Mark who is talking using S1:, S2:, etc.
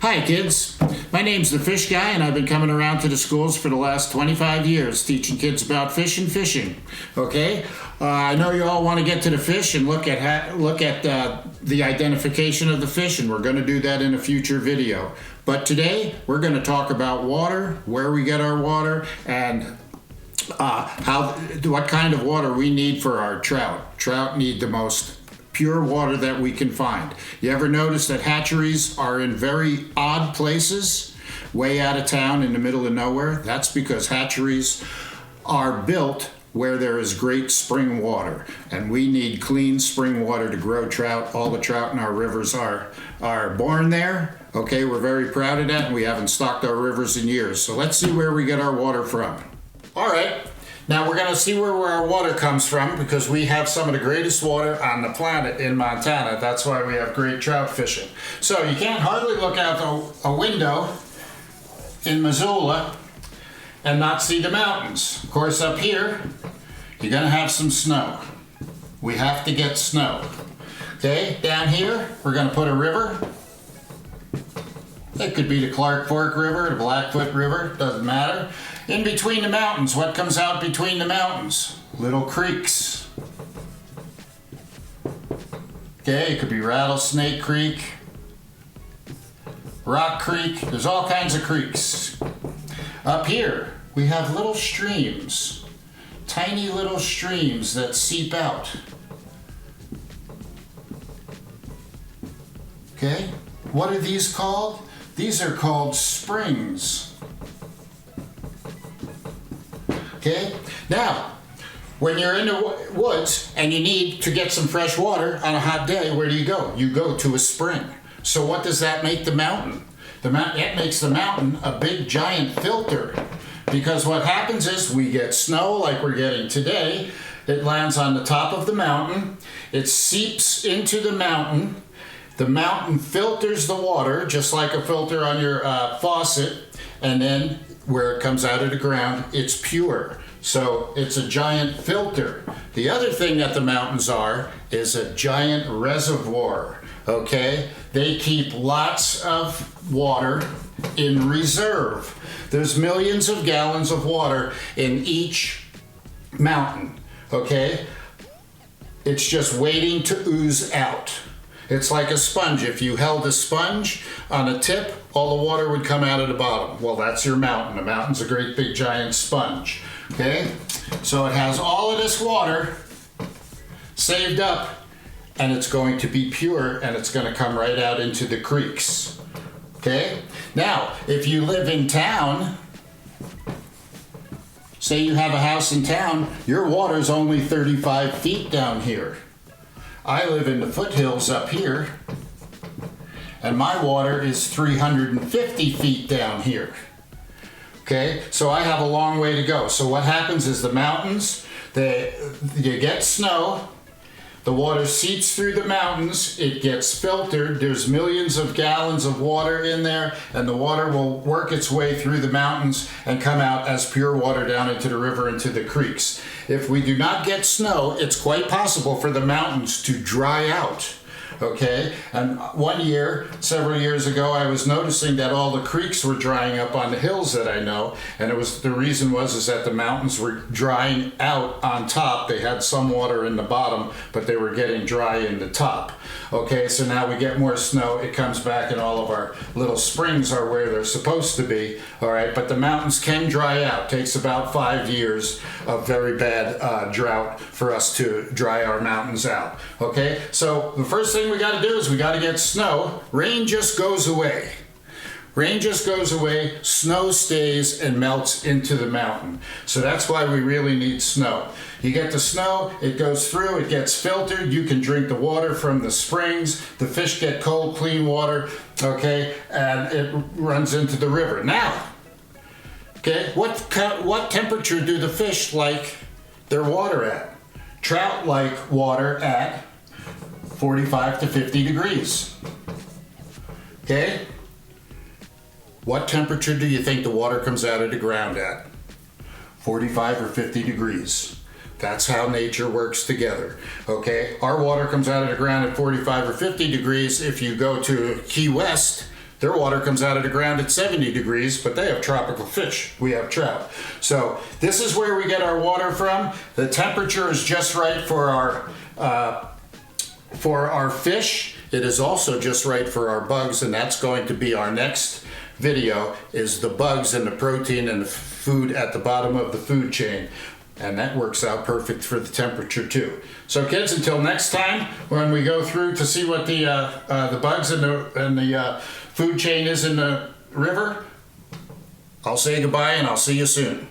S1: Hi kids, my name's the Fish Guy and I've been coming around to the schools for the last 25 years teaching kids about fish and fishing. Okay, I know you all want to get to the fish and look at the identification of the fish, and we're going to do that in a future video. But today we're going to talk about water, where we get our water, and what kind of water we need for our trout. Trout need the most pure water that we can find. You ever notice that hatcheries are in very odd places, way out of town in the middle of nowhere? That's because hatcheries are built where there is great spring water, and we need clean spring water to grow trout. All the trout in our rivers are born there. Okay, we're very proud of that, and we haven't stocked our rivers in years. So let's see where we get our water from. All right. Now we're going to see where our water comes from, because we have some of the greatest water on the planet in Montana. That's why we have great trout fishing. So you can't hardly look out a window in Missoula and not see the mountains. Of course, up here, you're going to have some snow. We have to get snow. Okay, down here, we're going to put a river. It could be the Clark Fork River, the Blackfoot River, doesn't matter. In between the mountains, what comes out between the mountains? Little creeks. Okay, it could be Rattlesnake Creek, Rock Creek, there's all kinds of creeks. Up here, we have little streams, tiny little streams that seep out. Okay, what are these called? These are called springs. Okay, now, when you're in the woods and you need to get some fresh water on a hot day, where do you go? You go to a spring. So what does that make the mountain? It makes the mountain a big giant filter, because what happens is we get snow like we're getting today. It lands on the top of the mountain. It seeps into the mountain. The mountain filters the water, just like a filter on your faucet, and then where it comes out of the ground, it's pure. So it's a giant filter. The other thing that the mountains are is a giant reservoir, okay? They keep lots of water in reserve. There's millions of gallons of water in each mountain, okay? It's just waiting to ooze out. It's like a sponge. If you held a sponge on a tip, all the water would come out of the bottom. Well, that's your mountain. A mountain's a great big giant sponge. Okay? So it has all of this water saved up, and it's going to be pure, and it's going to come right out into the creeks. Okay? Now, if you live in town, say you have a house in town, your water's only 35 feet down here. I live in the foothills up here, and my water is 350 feet down here. Okay, so I have a long way to go. So what happens is the mountains, you get snow, the water seeps through the mountains, it gets filtered, there's millions of gallons of water in there, and the water will work its way through the mountains and come out as pure water down into the river, into the creeks. If we do not get snow, it's quite possible for the mountains to dry out. Okay, and one year, several years ago, I was noticing that all the creeks were drying up on the hills that I know, and the reason was that the mountains were drying out on top. They had some water in the bottom, but they were getting dry in the top. Okay, so now we get more snow, it comes back, and all of our little springs are where they're supposed to be. All right, but the mountains can dry out. It takes about 5 years of very bad drought for us to dry our mountains out. Okay, so the first thing we got to do is we got to get snow. Rain just goes away. Rain just goes away, snow stays and melts into the mountain. So that's why we really need snow. You get the snow, it goes through, it gets filtered, you can drink the water from the springs, the fish get cold, clean water, okay, and it runs into the river. Now, okay, what temperature do the fish like their water at? Trout like water at 45 to 50 degrees. Okay? What temperature do you think the water comes out of the ground at? 45 or 50 degrees. That's how nature works together. Okay? Our water comes out of the ground at 45 or 50 degrees. If you go to Key West, Their water comes out of the ground at 70 degrees, but they have tropical fish. We have trout. So this is where we get our water from. The temperature is just right for our fish. It is also just right for our bugs, and that's going to be our next video, is the bugs and the protein and the food at the bottom of the food chain. And that works out perfect for the temperature too. So kids, until next time, when we go through to see what the bugs and the food chain is in the river, I'll say goodbye and I'll see you soon.